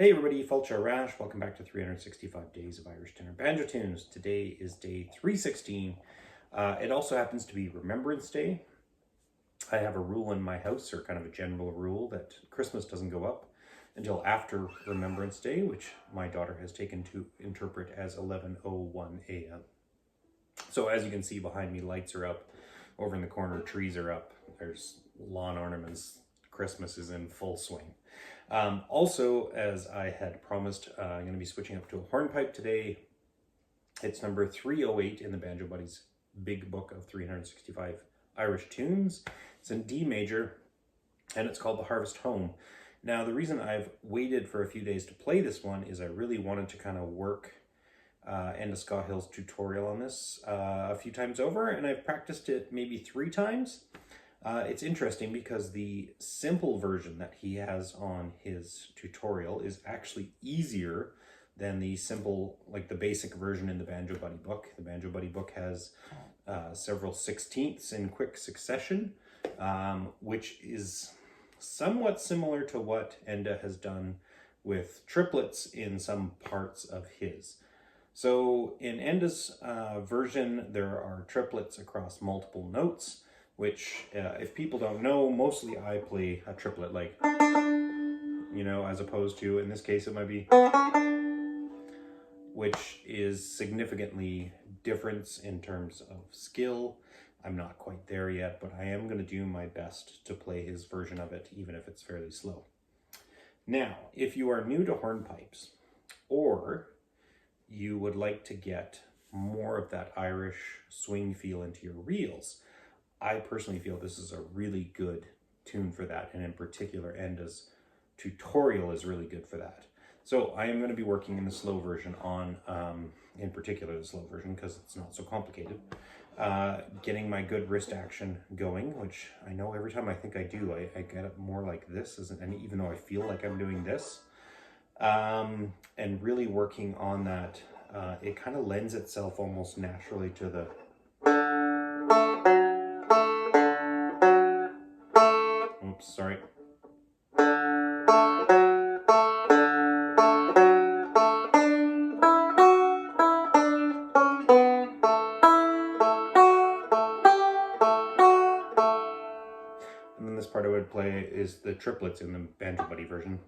Hey everybody, Fulcher Rash. Welcome back to 365 Days of Irish Tenor Banjo Tunes. Today is day 316. It also happens to be Remembrance Day. I have a rule in my house, or kind of a general rule, that Christmas doesn't go up until after Remembrance Day, which my daughter has taken to interpret as 11:01 a.m. So as you can see behind me, lights are up. Over in the corner, trees are up. There's lawn ornaments. Christmas is in full swing. Also, as I had promised, I'm going to be switching up to a hornpipe today. It's number 308 in the Banjo Buddies big book of 365 Irish tunes. It's in D major, and it's called The Harvest Home. Now, the reason I've waited for a few days to play this one is I really wanted to kind of work Enda Hill's tutorial on this a few times over, and I've practiced it maybe 3 times. It's interesting because the simple version that he has on his tutorial is actually easier than the simple, like the basic version in the Banjo Buddy book. The Banjo Buddy book has several sixteenths in quick succession, which is somewhat similar to what Enda has done with triplets in some parts of his. So in Enda's version, there are triplets across multiple notes, which, if people don't know, mostly I play a triplet like, as opposed to, in this case, it might be, which is significantly different in terms of skill. I'm not quite there yet, but I am going to do my best to play his version of it, even if it's fairly slow. Now, if you are new to hornpipes, or you would like to get more of that Irish swing feel into your reels, I personally feel this is a really good tune for that, and in particular Enda's tutorial is really good for that. So I am going to be working in the slow version on, in particular the slow version because it's not so complicated, getting my good wrist action going, which I know every time I think I do, I get it more like this, and even though I feel like I'm doing this, and really working on that. It kind of lends itself almost naturally to the sorry. And then this part I would play is the triplets in the Banjo Buddy version.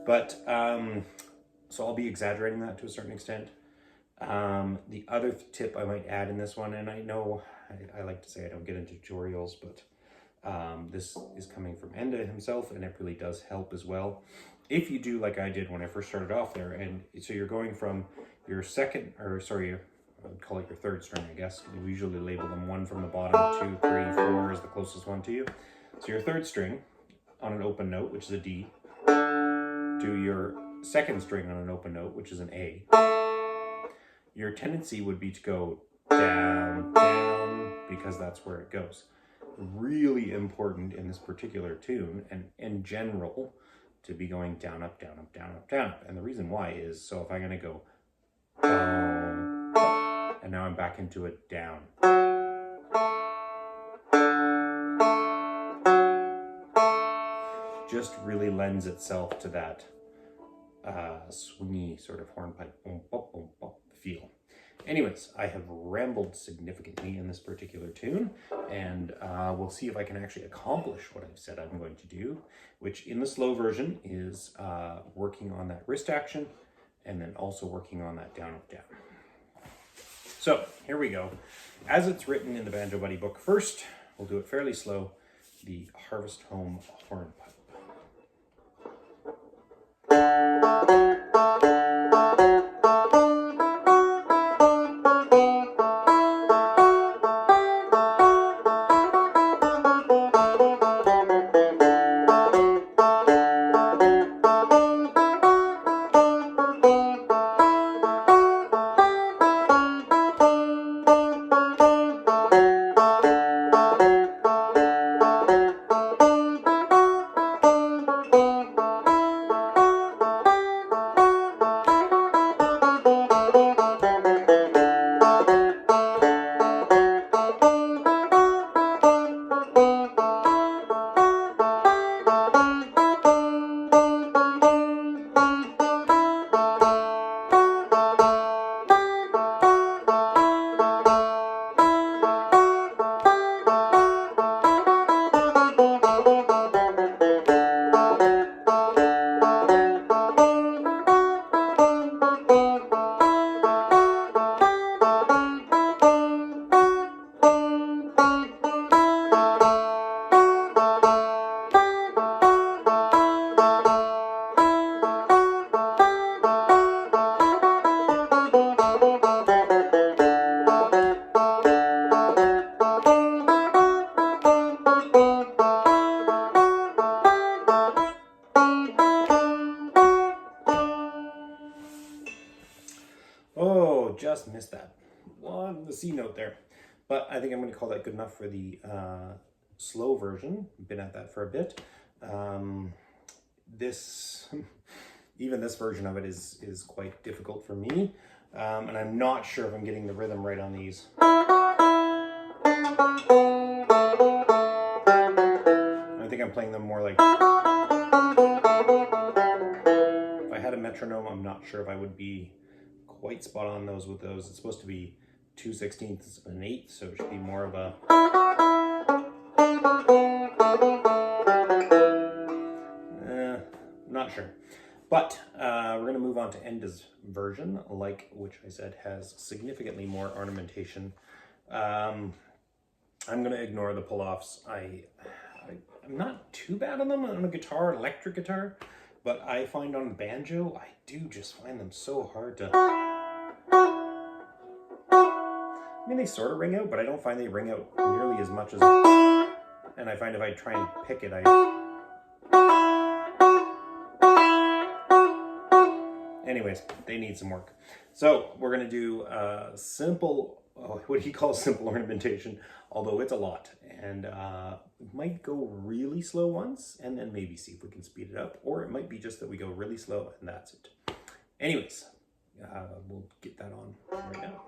But, so I'll be exaggerating that to a certain extent. The other tip I might add in this one, and I know I like to say I don't get into tutorials, but this is coming from Enda himself, and it really does help as well. If you do like I did when I first started off there, and so you're going from your second, or sorry, I would call it your third string, I guess. We usually label them 1 from the bottom, 2, 3, 4 is the closest one to you. So your third string on an open note, which is a D, to your second string on an open note, which is an A. Your tendency would be to go down, down, because that's where it goes. Really important in this particular tune, and in general, to be going down, up, down, up, down, up, down, up. And the reason why is, so if I'm going to go down, and now I'm back into a down. Just really lends itself to that swingy sort of hornpipe feel. Anyways, I have rambled significantly in this particular tune, and we'll see if I can actually accomplish what I've said I'm going to do, which in the slow version is working on that wrist action, and then also working on that down, up, down. So here we go. As it's written in the Banjo Buddy book, first, we'll do it fairly slow, the Harvest Home hornpipe. just missed that one, the C note there. But I think I'm going to call that good enough for the slow version. Been at that for a bit. Even this version of it is quite difficult for me. And I'm not sure if I'm getting the rhythm right on these. I think I'm playing them more like... If I had a metronome, I'm not sure if I would be quite spot on those with those. It's supposed to be 2/16 of an eighth, so it should be more of a... Not sure. But we're going to move on to Enda's version, which I said has significantly more ornamentation. I'm going to ignore the pull-offs. I'm not too bad on them on a guitar, electric guitar, but I find on banjo, I do just find them so hard to... I mean, they sort of ring out, but I don't find they ring out nearly as much as... And I find if I try and pick it, Anyways, they need some work. So we're going to do simple, what he calls simple ornamentation, although it's a lot. And might go really slow once, and then maybe see if we can speed it up. Or it might be just that we go really slow, and that's it. Anyways, we'll get that on right now.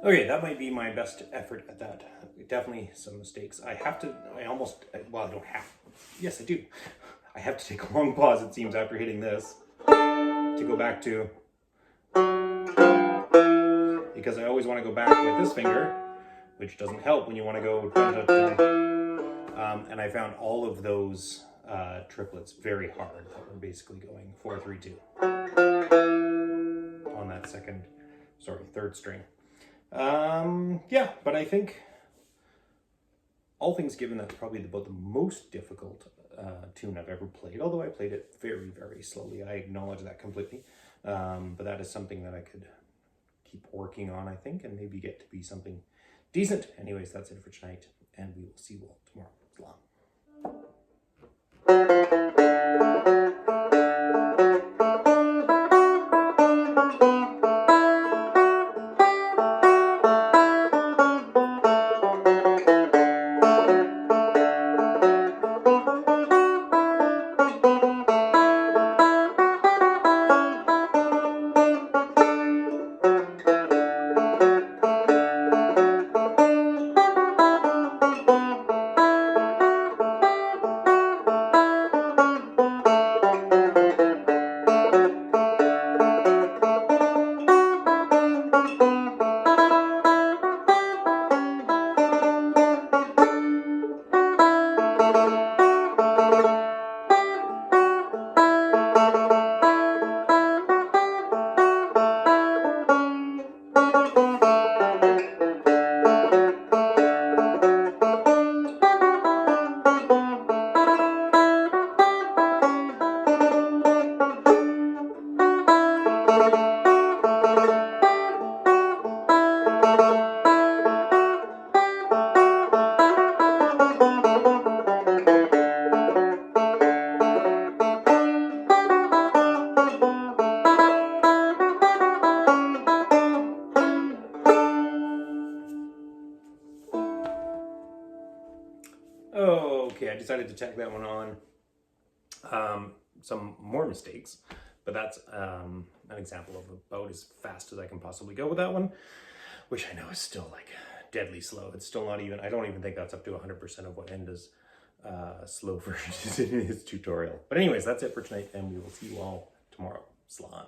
Okay, that might be my best effort at that. Definitely some mistakes. I don't have, yes I do. I have to take a long pause, it seems, after hitting this to go back to, because I always want to go back with this finger, which doesn't help when you want to go dun, dun, dun. And I found all of those triplets very hard. We're basically going 4, 3, 2 on that third string. Yeah, but I think, all things given, that's probably about the most difficult tune I've ever played, although I played it very, very slowly. I acknowledge that completely. But that is something that I could keep working on, I think, and maybe get to be something decent. Anyways, that's it for tonight, and we will see you all tomorrow. So long. decided to tag that one on. Some more mistakes, but that's an example of about as fast as I can possibly go with that one, which I know is still like deadly slow. It's still not even, I don't even think that's up to 100% of what Enda's slow version is in his tutorial. But anyways, that's it for tonight, and we will see you all tomorrow. Slán.